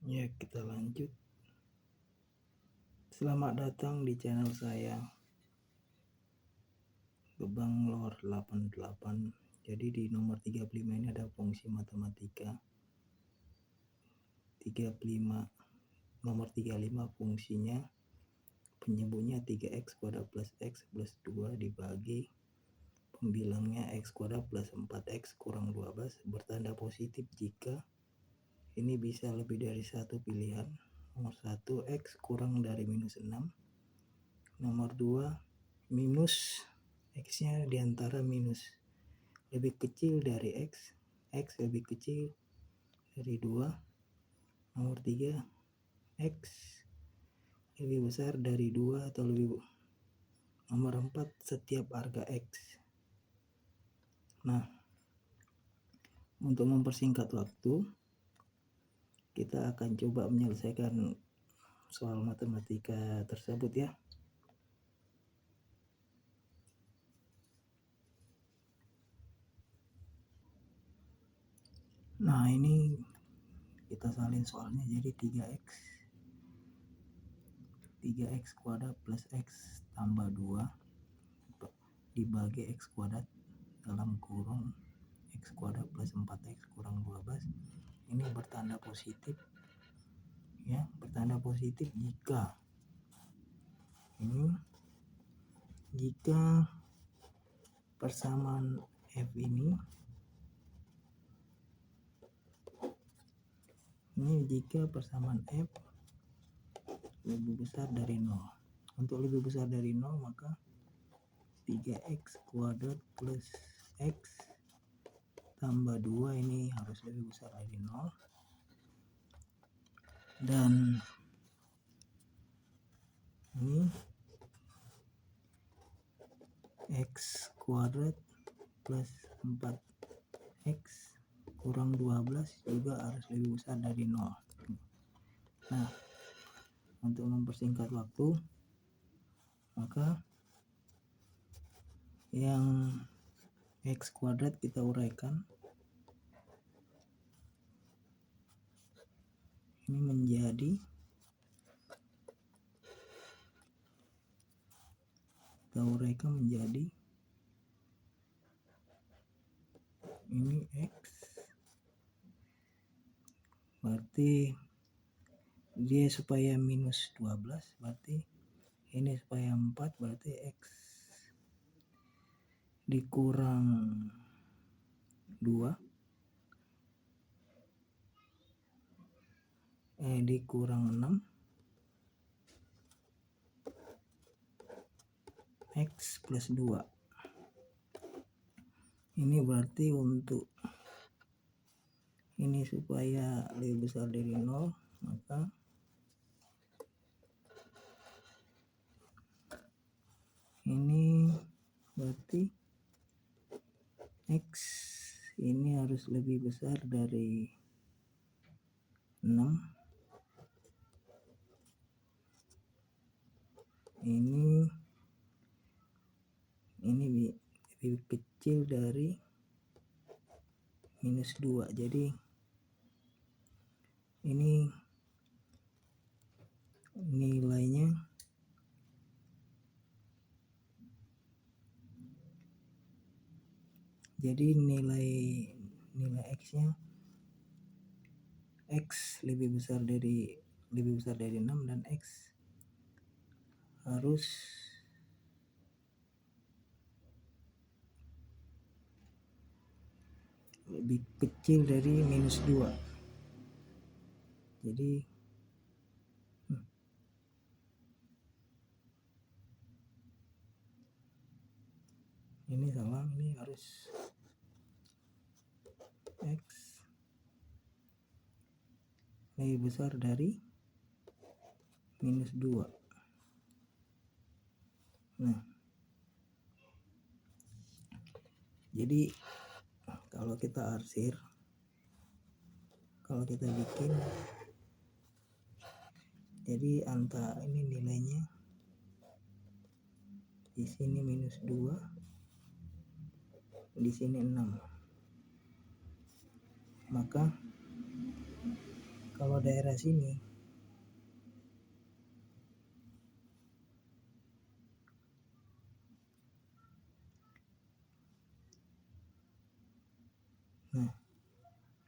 Ya, kita lanjut. Selamat datang di channel saya, Gebang Lor 88. Jadi di nomor 35 ini ada fungsi matematika. 35 nomor 35 fungsinya penyebutnya 3x kuadrat plus x plus 2 dibagi pembilangnya x kuadrat plus 4x kurang 12 bertanda positif jika ini bisa lebih dari satu pilihan. Nomor 1 x kurang dari minus 6. Nomor 2 minus x nya diantara minus lebih kecil dari x lebih kecil dari 2. Nomor 3 x lebih besar dari 2 atau lebih. Nomor 4 setiap harga x. Nah, untuk mempersingkat waktu, kita akan coba menyelesaikan soal matematika tersebut ya. Nah, ini kita salin soalnya jadi 3x kuadrat plus x tambah 2 dibagi x kuadrat dalam kurung x kuadrat plus 4x kurang 12. Ini bertanda positif ya, bertanda positif jika persamaan f ini jika persamaan f lebih besar dari 0. Untuk lebih besar dari 0 maka 3x kuadrat plus x tambah 2 ini harus lebih besar dari 0. Dan ini x kuadrat plus 4x kurang 12 juga harus lebih besar dari 0. Nah, untuk mempersingkat waktu, maka yang x kuadrat kita uraikan. Ini menjadi ini x berarti dia supaya minus 12 berarti ini supaya 4 berarti x dikurang 2 dikurang 6 x plus 2. Ini berarti untuk ini supaya lebih besar dari 0 maka ini berarti x ini harus lebih besar dari 6. Ini lebih kecil dari minus 2. Jadi ini nilainya jadi nilai x nya x lebih besar dari 6 dan x harus lebih kecil dari minus 2. Jadi ini salah, ini harus x lebih besar dari minus 2. Nah, jadi kalau kita arsir, kalau kita bikin, jadi antara ini nilainya di sini minus 2, di sini 6. Maka Kalau daerah sini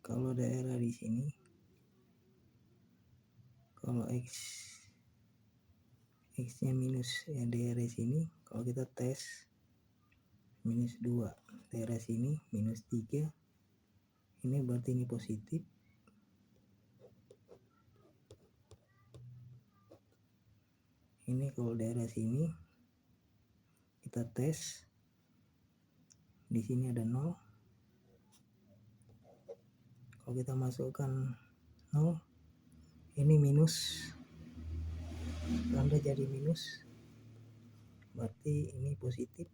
kalau daerah di sini, kalau x-nya minus ya daerah sini, kalau kita tes minus 2, daerah sini minus 3, ini berarti ini positif. Ini kalau daerah sini kita tes, di sini ada 0. Kalau kita masukkan 0, ini minus, tanda jadi minus, berarti ini positif.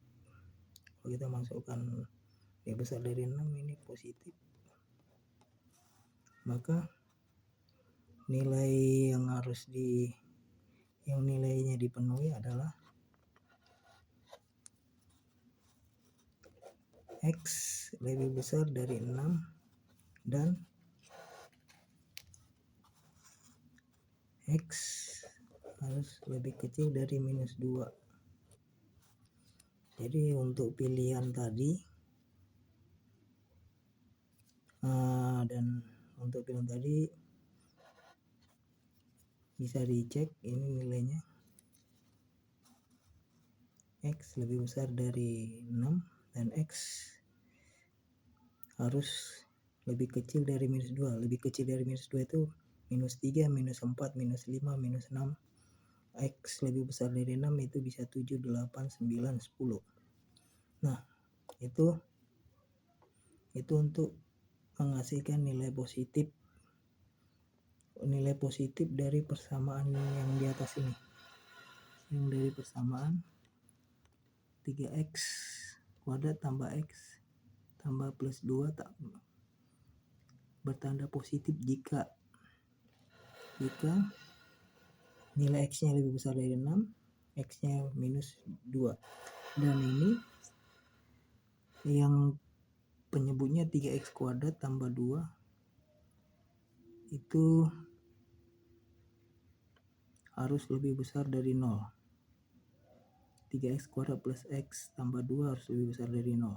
Kalau kita masukkan lebih besar dari 6, ini positif. Maka nilai yang harus yang nilainya dipenuhi adalah X lebih besar dari 6 dan X harus lebih kecil dari minus 2. Jadi untuk pilihan tadi dan untuk pilihan tadi bisa dicek ini nilainya X lebih besar dari 6 dan X harus lebih kecil dari minus 2. Lebih kecil dari minus 2 itu minus 3, minus 4, minus 5, minus 6. X lebih besar dari 6 itu bisa 7, 8, 9, 10. Nah, itu untuk menghasilkan nilai positif dari persamaan yang di atas ini. Yang dari persamaan 3x kuadrat tambah x tambah plus 2 bertanda positif jika nilai x-nya lebih besar dari 6, x-nya minus 2. Dan ini yang penyebutnya 3x kuadrat tambah 2 itu harus lebih besar dari 0. 3x kuadrat plus x tambah 2 harus lebih besar dari 0.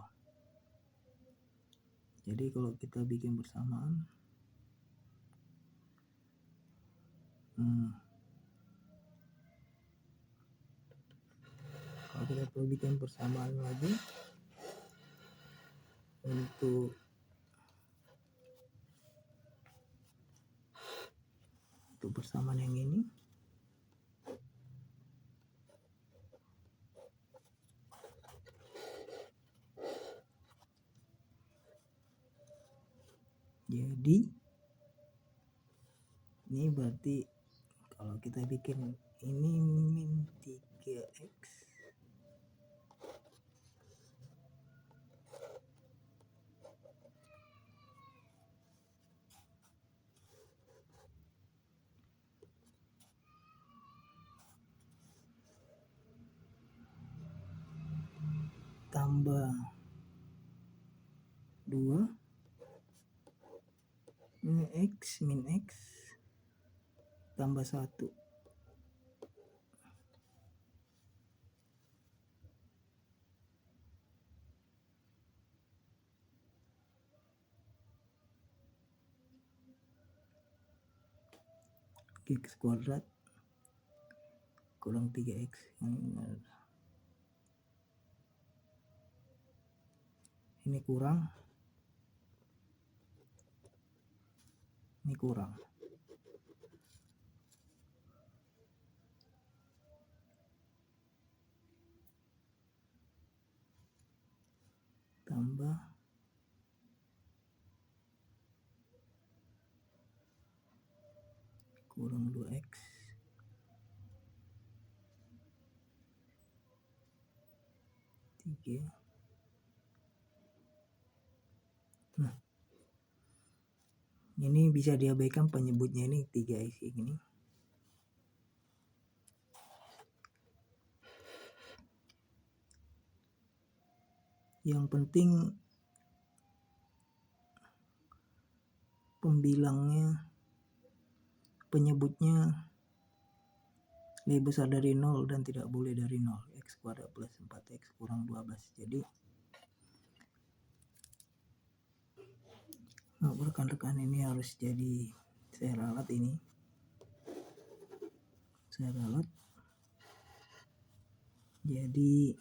Jadi kalau kita bikin bersamaan, kalau kita perlu bikin persamaan lagi untuk persamaan yang ini, jadi ini berarti kalau kita bikin ini min 3x tambah 2 ini x min x tambah 1. X kuadrat kurang 3x ini kurang tambah kurang 2x tiga. Nah, ini bisa diabaikan penyebutnya ini 3x ini. Yang penting pembilangnya penyebutnya lebih besar dari 0 dan tidak boleh dari 0. X kuadrat plus 4X kurang 12. Jadi rekan-rekan ini harus jadi, saya ralat ini. Saya ralat. Jadi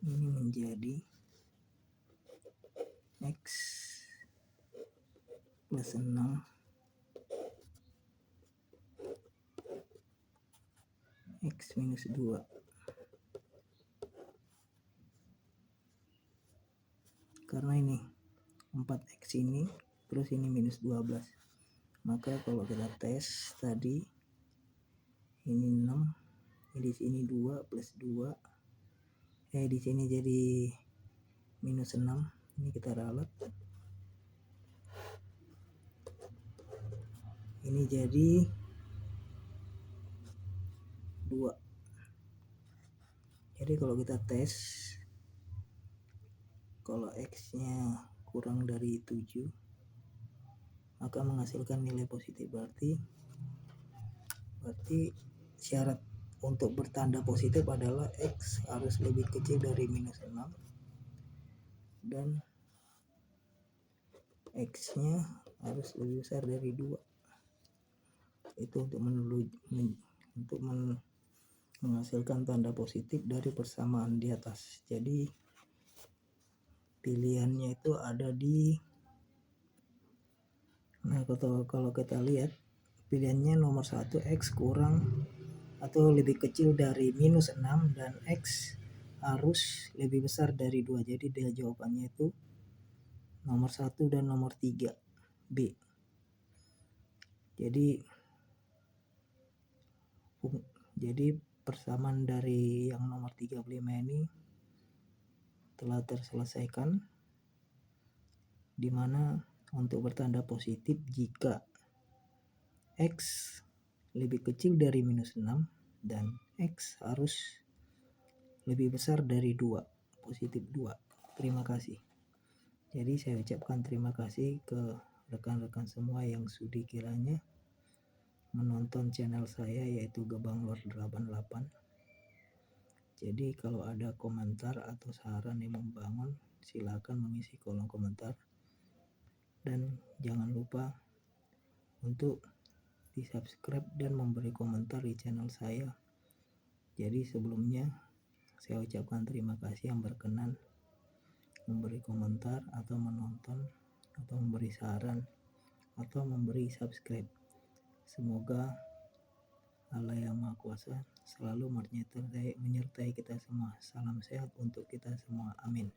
ini menjadi X plus 6 X minus 2. Karena ini 4X ini terus ini minus 12. Maka kalau kita tes tadi ini 6, di sini 2 plus 2. Di sini jadi minus 6. Ini kita ralat. Ini jadi 2. Jadi kalau kita tes, kalau X-nya kurang dari 7, maka menghasilkan nilai positif. Berarti syarat untuk bertanda positif adalah X harus lebih kecil dari minus 6 dan X-nya harus lebih besar dari 2. Itu untuk menghasilkan tanda positif dari persamaan di atas. Jadi pilihannya itu ada di, nah kalau kita lihat pilihannya nomor 1, X kurang atau lebih kecil dari minus 6 dan X harus lebih besar dari 2. Jadi dia jawabannya itu nomor 1 dan nomor 3 B. Jadi persamaan dari yang nomor 35 ini telah terselesaikan, dimana untuk bertanda positif jika X lebih kecil dari minus 6 dan X harus lebih besar dari 2, positif 2. Terima kasih. Jadi saya ucapkan terima kasih ke rekan-rekan semua yang sudi kiranya menonton channel saya, yaitu Gebang Lord 88. Jadi kalau ada komentar atau saran yang membangun, silakan mengisi kolom komentar. Dan jangan lupa untuk di subscribe dan memberi komentar di channel saya. Jadi sebelumnya saya ucapkan terima kasih yang berkenan memberi komentar atau menonton atau memberi saran atau memberi subscribe. Semoga Allah yang Maha Kuasa selalu menyertai kita semua. Salam sehat untuk kita semua. Amin.